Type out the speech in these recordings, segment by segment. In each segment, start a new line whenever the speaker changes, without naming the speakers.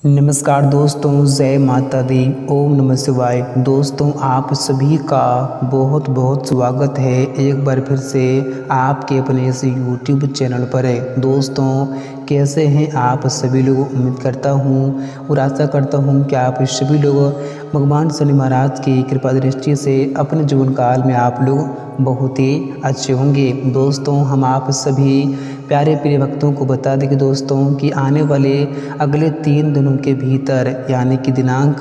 नमस्कार दोस्तों, जय माता दी। ओम नमः शिवाय। दोस्तों, आप सभी का बहुत बहुत स्वागत है एक बार फिर से आपके अपने इस YouTube चैनल पर। दोस्तों, कैसे हैं आप सभी लोग? उम्मीद करता हूँ और आशा करता हूँ कि आप सभी लोग भगवान शनि महाराज की कृपा दृष्टि से अपने जीवन काल में आप लोग बहुत ही अच्छे होंगे। दोस्तों, हम आप सभी प्यारे प्रिय भक्तों को बता दें कि दोस्तों कि आने वाले अगले 3 दिनों के भीतर यानी कि दिनांक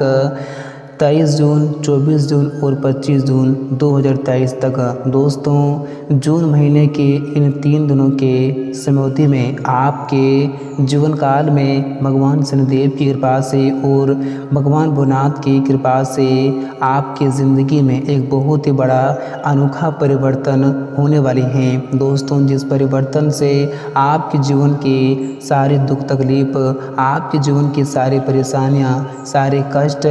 23 जून, 24 जून और 25 जून 2023 तक दोस्तों जून महीने के इन 3 दिनों के समयावधि में आपके जीवन काल में भगवान शनिदेव की कृपा से और भगवान भोलेनाथ की कृपा से आपकी ज़िंदगी में एक बहुत ही बड़ा अनोखा परिवर्तन होने वाले हैं। दोस्तों, जिस परिवर्तन से आपके जीवन की सारी दुख तकलीफ, आपके जीवन की सारी परेशानियां, सारे कष्ट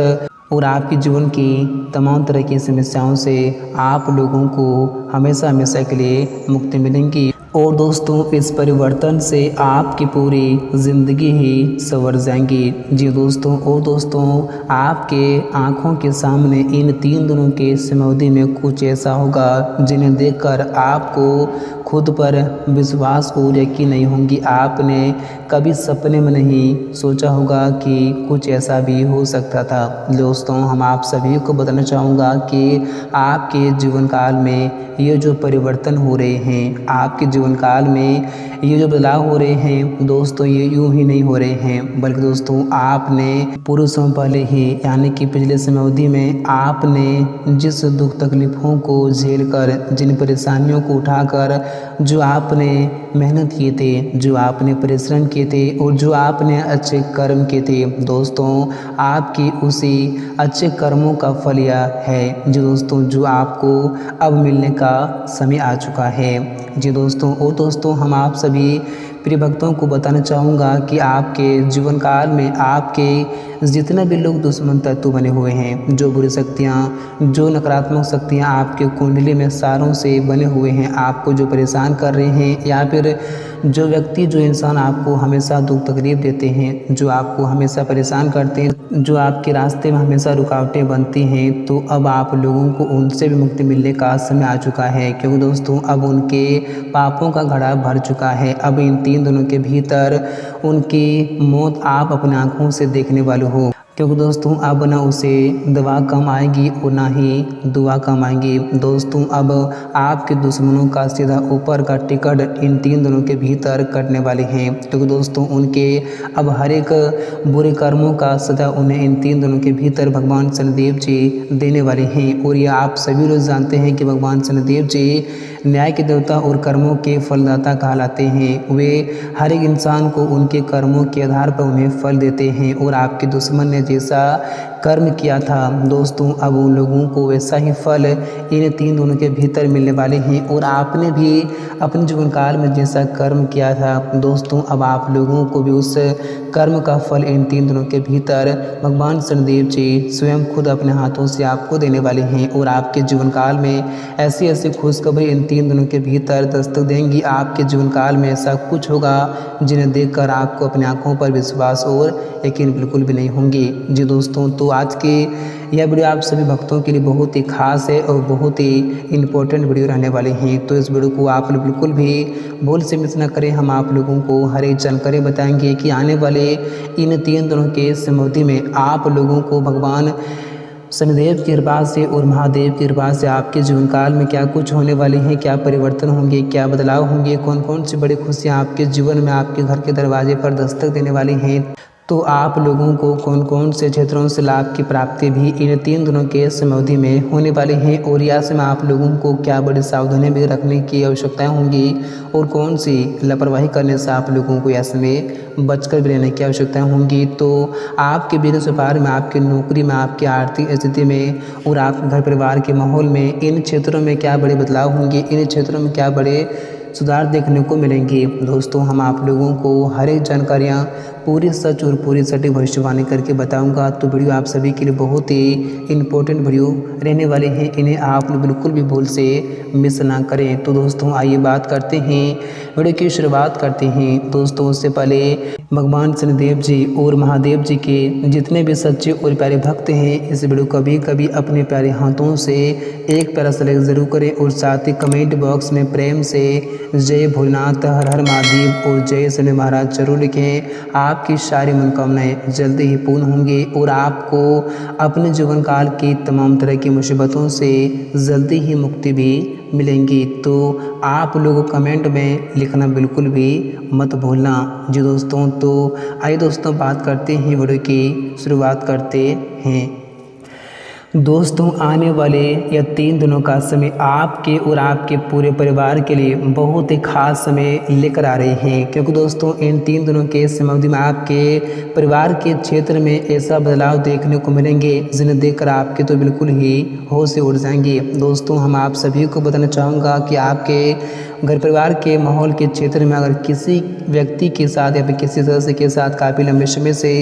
और आपके जीवन की तमाम तरह की समस्याओं से आप लोगों को हमेशा हमेशा के लिए मुक्ति मिलेंगी। और दोस्तों, इस परिवर्तन से आपकी पूरी ज़िंदगी ही संवर जाएंगी। जी दोस्तों, और दोस्तों आपके आँखों के सामने इन 3 दिनों के समयावधि में कुछ ऐसा होगा जिन्हें देखकर आपको खुद पर विश्वास और यकीन नहीं होंगी। आपने कभी सपने में नहीं सोचा होगा कि कुछ ऐसा भी हो सकता था। दोस्तों, हम आप सभी को बताना चाहूँगा कि आपके जीवन काल में ये जो परिवर्तन हो रहे हैं, आपके जीवन काल में ये जो बदलाव हो रहे हैं दोस्तों, ये यूं ही नहीं हो रहे हैं, बल्कि दोस्तों आपने पूर्व समय पहले ही यानी कि पिछले समयावधि में आपने जिस दुख तकलीफ़ों को झेल कर, जिन परेशानियों को उठाकर, जो आपने मेहनत किए थे, जो आपने परिश्रम किए थे और जो आपने अच्छे कर्म किए थे दोस्तों, आपकी उसी अच्छे कर्मों का फल यह है जो दोस्तों जो आपको अब मिलने का समय आ चुका है। जी दोस्तों, और दोस्तों हम आप सभी प्रिय भक्तों को बताना चाहूँगा कि आपके जीवन काल में आपके जितने भी लोग दुश्मन तत्व बने हुए हैं, जो बुरी शक्तियाँ, जो नकारात्मक शक्तियाँ आपके कुंडली में सारों से बने हुए हैं, आपको जो परेशान कर रहे हैं, या फिर जो व्यक्ति, जो इंसान आपको हमेशा दुख तकलीफ देते हैं, जो आपको हमेशा परेशान करते हैं, जो आपके रास्ते में हमेशा रुकावटें बनती हैं, तो अब आप लोगों को उनसे भी मुक्ति मिलने का समय आ चुका है। क्योंकि दोस्तों अब उनके पापों का घड़ा भर चुका है। अब इन 3 दिनों के भीतर उनकी मौत आप अपनी आँखों से देखने वाले हो। क्योंकि दोस्तों अब ना उसे दवा कम आएगी और ना ही दुआ कम आएगी। दोस्तों, अब आपके दुश्मनों का सीधा ऊपर का टिकट इन 3 दिनों के भीतर कटने वाले हैं। क्योंकि दोस्तों उनके अब हर एक बुरे कर्मों का सजा उन्हें इन 3 दिनों के भीतर भगवान शनिदेव जी देने वाले हैं। और ये आप सभी लोग जानते हैं कि भगवान शनिदेव जी न्याय के देवता और कर्मों के फलदाता कहलाते हैं। वे हर एक इंसान को उनके कर्मों के आधार पर उन्हें फल देते हैं। और आपके दुश्मन ने जैसा कर्म किया था दोस्तों, अब उन लोगों को वैसा ही फल इन 3 दिनों के भीतर मिलने वाले हैं। और आपने भी अपने जीवन काल में जैसा कर्म किया था दोस्तों, अब आप लोगों को भी उस कर्म का फल इन 3 दिनों के भीतर भगवान शनिदेव जी स्वयं खुद अपने हाथों से आपको देने वाले हैं। और आपके जीवन काल में ऐसी ऐसी खुशखबरी इन 3 दिनों के भीतर दस्तक देंगी। आपके जीवन काल में ऐसा कुछ होगा जिन्हें देखकर आपको अपनी आंखों पर विश्वास और यकीन बिल्कुल भी नहीं होंगे। जी दोस्तों, तो आज की यह वीडियो आप सभी भक्तों के लिए बहुत ही खास है और बहुत ही इम्पोर्टेंट वीडियो रहने वाले हैं। तो इस वीडियो को आप लोग बिल्कुल भी भूल से मिस न करें। हम आप लोगों को हर एक जानकारी बताएंगे कि आने वाले इन 3 दिनों के समयावधि में आप लोगों को भगवान शनिदेव की कृपा से और महादेव की कृपा से आपके जीवन काल में क्या कुछ होने वाले हैं, क्या परिवर्तन होंगे, क्या बदलाव होंगे, कौन कौन सी बड़ी खुशियाँ आपके जीवन में आपके घर के दरवाजे पर दस्तक देने वाली हैं। तो आप लोगों को कौन कौन से क्षेत्रों से लाभ की प्राप्ति भी इन 3 दिनों के समयावधि में होने वाली हैं, और या से में आप लोगों को क्या बड़ी सावधानी भी रखने की आवश्यकताएं होंगी, और कौन सी लापरवाही करने से आप लोगों को ऐसे में बचकर भी रहने की आवश्यकताएं होंगी। तो आपके बिजनेस व्यापार में, आपकी नौकरी में, आपकी आर्थिक स्थिति में और आपके घर परिवार के माहौल में इन क्षेत्रों में क्या बड़े बदलाव होंगे, इन क्षेत्रों में क्या बड़े सुधार देखने को मिलेंगे। दोस्तों, हम आप लोगों को हर एक जानकारियाँ पूरी सच और पूरी सटीक भविष्यवाणी करके बताऊंगा। तो वीडियो आप सभी के लिए बहुत ही इम्पोर्टेंट वीडियो रहने वाले हैं, इन्हें आप लोग बिल्कुल भी भूल से मिस ना करें। तो दोस्तों आइए बात करते हैं, वीडियो की शुरुआत करते हैं। दोस्तों उससे पहले भगवान शनिदेव जी और महादेव जी के जितने भी सच्चे और प्यारे भक्त हैं, इस वीडियो को कभी अपने प्यारे हाथों से एक प्यारा सा लाइक जरूर करें और साथ ही कमेंट बॉक्स में प्रेम से जय भोलेनाथ, हर हर महादेव और जय शनि महाराज जरूर लिखें। आपकी सारी मनोकामनाएं जल्दी ही पूर्ण होंगी और आपको अपने जीवन काल की तमाम तरह की मुसीबतों से जल्दी ही मुक्ति भी मिलेंगी। तो आप लोग कमेंट में लिखना बिल्कुल भी मत भूलना जी दोस्तों। तो आइए दोस्तों बात करते हैं, वीडियो की शुरुआत करते हैं। दोस्तों आने वाले या 3 दिनों का समय आपके और आपके पूरे परिवार के लिए बहुत ही खास समय लेकर आ रहे हैं, क्योंकि दोस्तों इन 3 दिनों के समय में आपके परिवार के क्षेत्र में ऐसा बदलाव देखने को मिलेंगे जिन्हें देखकर आपके तो बिल्कुल ही होश से उड़ जाएंगे। दोस्तों हम आप सभी को बताना चाहूँगा कि आपके घर परिवार के माहौल के क्षेत्र में अगर किसी व्यक्ति के साथ या फिर किसी सदस्य के साथ काफ़ी लंबे समय से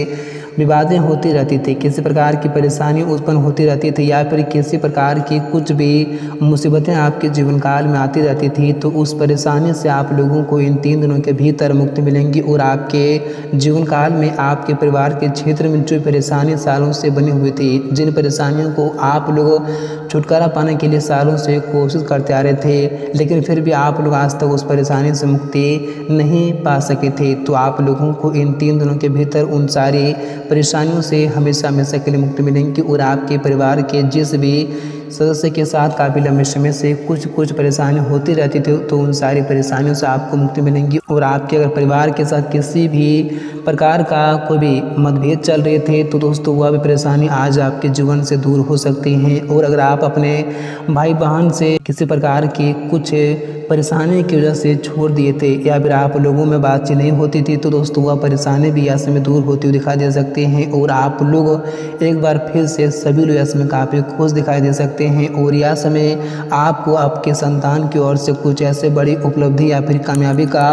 विवादें होती रहती थी, किसी प्रकार की परेशानी उत्पन्न होती रहती थी या फिर किसी प्रकार की कुछ भी मुसीबतें आपके जीवन काल में आती रहती थी, तो उस परेशानी से आप लोगों को इन 3 दिनों के भीतर मुक्ति मिलेंगी और आपके जीवन काल में आपके परिवार के क्षेत्र में जो परेशानी सालों से बनी हुई थी, जिन परेशानियों को आप लोग छुटकारा पाने के लिए सालों से कोशिश करते आ रहे थे, लेकिन फिर भी आप लोग आज तक उस परेशानी से मुक्ति नहीं पा सके थे, तो आप लोगों को इन 3 दिनों के भीतर उन सारी परेशानियों से हमेशा हमेशा के लिए मुक्ति मिलेंगी और आपके परिवार के जिस भी सदस्य के साथ काफ़ी लंबे समय से कुछ परेशानी होती रहती थी, तो उन सारी परेशानियों से आपको मुक्ति मिलेंगी। और आपके अगर परिवार के साथ किसी भी प्रकार का कोई भी मतभेद चल रहे थे, तो दोस्तों वह भी परेशानी आज आपके जीवन से दूर हो सकती हैं। और अगर आप अपने भाई बहन से किसी प्रकार की कुछ परेशानी की वजह से छोड़ दिए थे या फिर आप लोगों में बातचीत नहीं होती थी, तो दोस्तों वह परेशानी भी यह समय दूर होती हुई दिखाई दे सकती हैं और आप लोग एक बार फिर से सभी लोग यह समय काफ़ी खुश दिखाई दे सकते हैं। और यह समय आपको आपके संतान की ओर से कुछ ऐसे बड़ी उपलब्धि या फिर कामयाबी का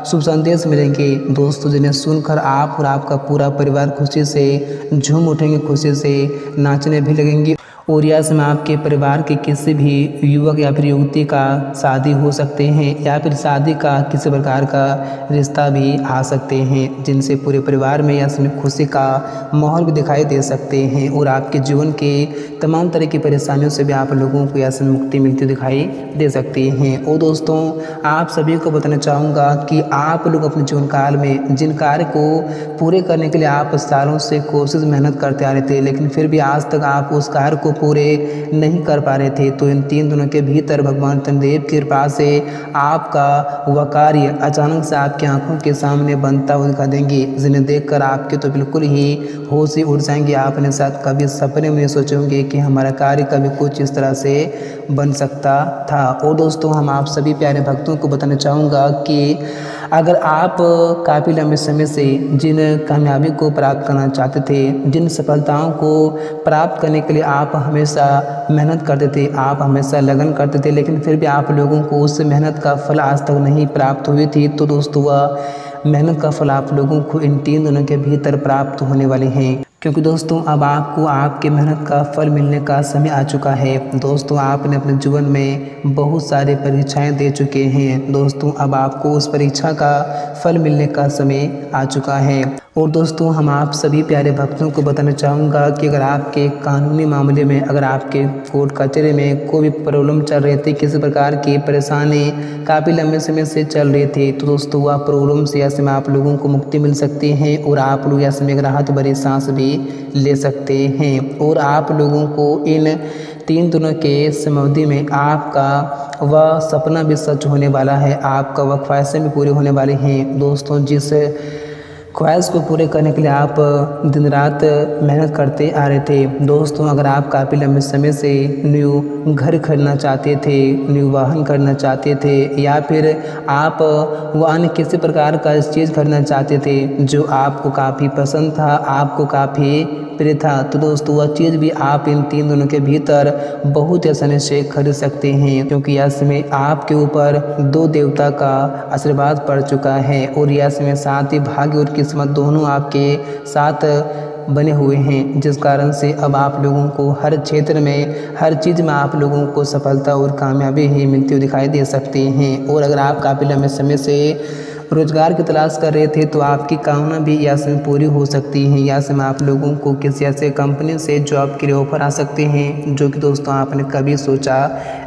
शुभ संदेश मिलेंगे दोस्तों, जिन्हें सुनकर आप और आपका पूरा परिवार खुशी से झूम उठेंगे, खुशी से नाचने भी लगेंगे। और यह समय आपके परिवार के किसी भी युवक या फिर युवती का शादी हो सकते हैं या फिर शादी का किसी प्रकार का रिश्ता भी आ सकते हैं, जिनसे पूरे परिवार में यह समय खुशी का माहौल भी दिखाई दे सकते हैं और आपके जीवन के तमाम तरह की परेशानियों से भी आप लोगों को यह समय मुक्ति मिलती दिखाई दे सकती हैं। और दोस्तों आप सभी को बताना चाहूँगा कि आप लोग अपने जीवन काल में जिन कार्य को पूरे करने के लिए आप सालों से कोशिश मेहनत करते आ रहे थे, लेकिन फिर भी आज तक आप उस कार्य को पूरे नहीं कर पा रहे थे, तो इन 3 दिनों के भीतर भगवान शनिदेव की कृपा से आपका वह कार्य अचानक से आपकी आंखों के सामने बनता हुआ दिखा देंगे, जिन्हें देखकर आपके तो बिल्कुल ही होश से उड़ जाएंगे। आपने साथ कभी सपने में सोचे होंगे कि हमारा कार्य कभी कुछ इस तरह से बन सकता था। और दोस्तों हम आप सभी प्यारे भक्तों को बताना चाहूँगा कि अगर आप काफ़ी लंबे समय से जिन कामयाबी को प्राप्त करना चाहते थे, जिन सफलताओं को प्राप्त करने के लिए आप हमेशा मेहनत करते थे, आप हमेशा लगन करते थे, लेकिन फिर भी आप लोगों को उस मेहनत का फल आज तक नहीं प्राप्त हुई थी, तो दोस्तों वह मेहनत का फल आप लोगों को इन 3 दिनों के भीतर प्राप्त होने वाले हैं, क्योंकि दोस्तों अब आपको आपके मेहनत का फल मिलने का समय आ चुका है। दोस्तों आपने अपने जीवन में बहुत सारे परीक्षाएं दे चुके हैं, दोस्तों अब आपको उस परीक्षा का फल मिलने का समय आ चुका है। और दोस्तों हम आप सभी प्यारे भक्तों को बताना चाहूँगा कि अगर आपके कानूनी मामले में, अगर आपके कोर्ट कचहरी में कोई भी प्रॉब्लम चल रही थी, किसी प्रकार की परेशानी काफ़ी लंबे समय से चल रही थी, तो दोस्तों वह प्रॉब्लम से यह समय आप लोगों को मुक्ति मिल सकती है और आप लोग यह समय एक राहत भरी सांस भी ले सकते हैं। और आप लोगों को इन 3 दिनों के समावधि में आपका वह सपना भी सच होने वाला है, आपका वह ख्वाहिशें भी पूरी होने वाली हैं। दोस्तों जिस ख्वाहिश को पूरे करने के लिए आप दिन रात मेहनत करते आ रहे थे, दोस्तों अगर आप काफ़ी लंबे समय से न्यू घर खरीदना चाहते थे, न्यू वाहन खरीदना चाहते थे या फिर आप वाहन किसी प्रकार का चीज़ खरीदना चाहते थे जो आपको काफ़ी पसंद था, आपको काफ़ी प्रिय था, तो दोस्तों वह चीज़ भी आप इन 3 दिनों के भीतर बहुत ही आसानी से खरीद सकते हैं, क्योंकि यह समय आपके ऊपर 2 देवता का आशीर्वाद पड़ चुका है और यह समय साथ ही भाग्य और किस्मत दोनों आपके साथ बने हुए हैं, जिस कारण से अब आप लोगों को हर क्षेत्र में, हर चीज़ में आप लोगों को सफलता और कामयाबी ही मिलती हुई दिखाई दे सकती हैं। और अगर आप काफ़ी लंबे समय से रोजगार की तलाश कर रहे थे तो आपकी कामना भी या समय पूरी हो सकती है, या समय आप लोगों को किसी ऐसे कंपनी से जॉब के लिए ऑफर आ सकते हैं जो कि दोस्तों आपने कभी सोचा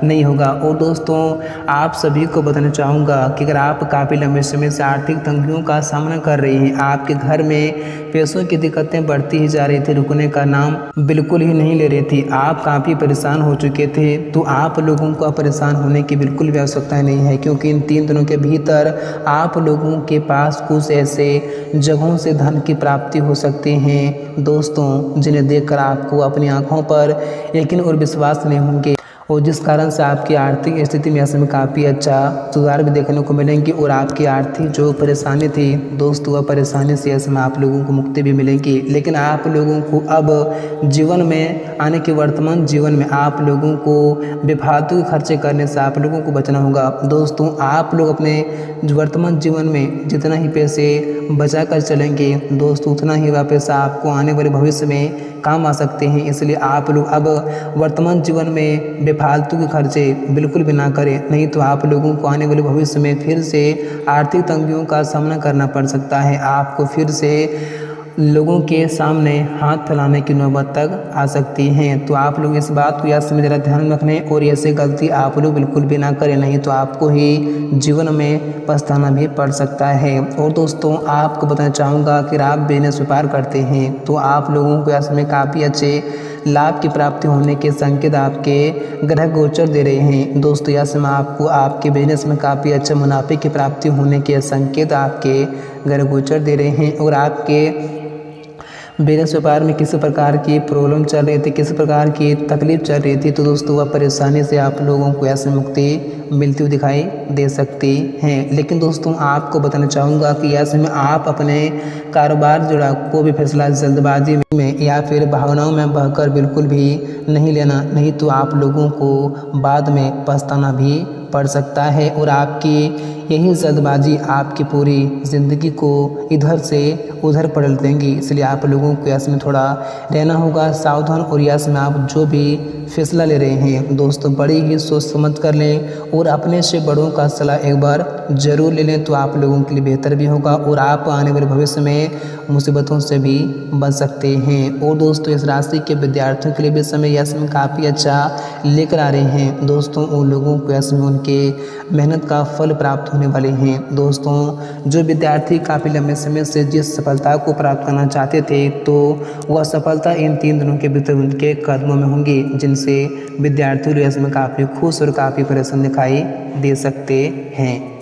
नहीं होगा। और दोस्तों आप सभी को बताना चाहूँगा कि अगर आप काफ़ी लंबे समय से आर्थिक तंगियों का सामना कर रहे हैं, आपके घर में पैसों की दिक्कतें बढ़ती ही जा रही थी, रुकने का नाम बिल्कुल ही नहीं ले रही थी, आप काफ़ी परेशान हो चुके थे, तो आप लोगों को परेशान होने की बिल्कुल भी आवश्यकता नहीं है, क्योंकि इन 3 दिनों के भीतर आप लोगों के पास कुछ ऐसे जगहों से धन की प्राप्ति हो सकती हैं दोस्तों, जिन्हें देखकर आपको अपनी आंखों पर यकीन और विश्वास नहीं होंगे, और जिस कारण से आपकी आर्थिक स्थिति में ऐसे में काफ़ी अच्छा सुधार भी देखने को मिलेंगी। और आपकी आर्थिक जो परेशानी थी दोस्तों, वह परेशानी से ऐसे में आप लोगों को मुक्ति भी मिलेगी। लेकिन आप लोगों को अब जीवन में आने के वर्तमान जीवन में आप लोगों को बेफालतू खर्चे करने से आप लोगों को बचना होगा दोस्तों। आप लोग अपने वर्तमान जीवन में जितना ही पैसे बचा कर चलेंगे दोस्तों, उतना ही वह पैसा आपको आने वाले भविष्य में काम आ सकते हैं। इसलिए आप लोग अब वर्तमान जीवन में बेफालतू के खर्चे बिल्कुल भी ना करें, नहीं तो आप लोगों को आने वाले भविष्य में फिर से आर्थिक तंगियों का सामना करना पड़ सकता है। आपको फिर से लोगों के सामने हाथ फैलाने की नौबत तक आ सकती हैं। तो आप लोग इस बात को याद से ज़रा ध्यान रखें और ऐसे गलती आप लोग बिल्कुल भी ना करें, नहीं तो आपको ही जीवन में पछताना भी पड़ सकता है। और दोस्तों आपको बताना चाहूँगा कि आप बिजनेस व्यापार करते हैं तो आप लोगों को इसमें काफ़ी अच्छे लाभ की प्राप्ति होने के संकेत आपके ग्रह गोचर दे रहे हैं दोस्तों। यह समय आपको आपके बिजनेस में काफ़ी अच्छा मुनाफे की प्राप्ति होने के संकेत आपके ग्रह गोचर दे रहे हैं। और आपके बिजनेस व्यापार में किसी प्रकार की प्रॉब्लम चल रही थी, किसी प्रकार की तकलीफ चल रही थी, तो दोस्तों वह परेशानी से आप लोगों को ऐसे मुक्ति मिलती हुई दिखाई दे सकती हैं। लेकिन दोस्तों आपको बताना चाहूँगा कि ऐसे में आप अपने कारोबार जुड़ा कोई भी फैसला जल्दबाजी में या फिर भावनाओं में बहकर बिल्कुल भी नहीं लेना, नहीं तो आप लोगों को बाद में पछताना भी पड़ सकता है। और आपकी यही जल्दबाजी आपकी पूरी ज़िंदगी को इधर से उधर पलट देंगी। इसलिए आप लोगों को इसमें थोड़ा रहना होगा सावधान, और इसमें आप जो भी फैसला ले रहे हैं दोस्तों बड़ी ही सोच समझ कर लें और अपने से बड़ों का सलाह एक बार ज़रूर ले लें, तो आप लोगों के लिए बेहतर भी होगा और आप आने वाले भविष्य में मुसीबतों से भी बच सकते हैं। और दोस्तों इस राशि के विद्यार्थियों के लिए भी समय यह समय काफ़ी अच्छा लेकर आ रहे हैं दोस्तों। उन लोगों को इसमें उनके मेहनत का फल प्राप्त होने वाले हैं दोस्तों। जो विद्यार्थी काफ़ी लंबे समय से जिस सफलता को प्राप्त करना चाहते थे, तो वह सफलता इन 3 दिनों के भीतर उनके कदमों में होंगी, जिनसे विद्यार्थी इसमें काफ़ी खुश और काफ़ी प्रसन्न दिखाई दे सकते हैं।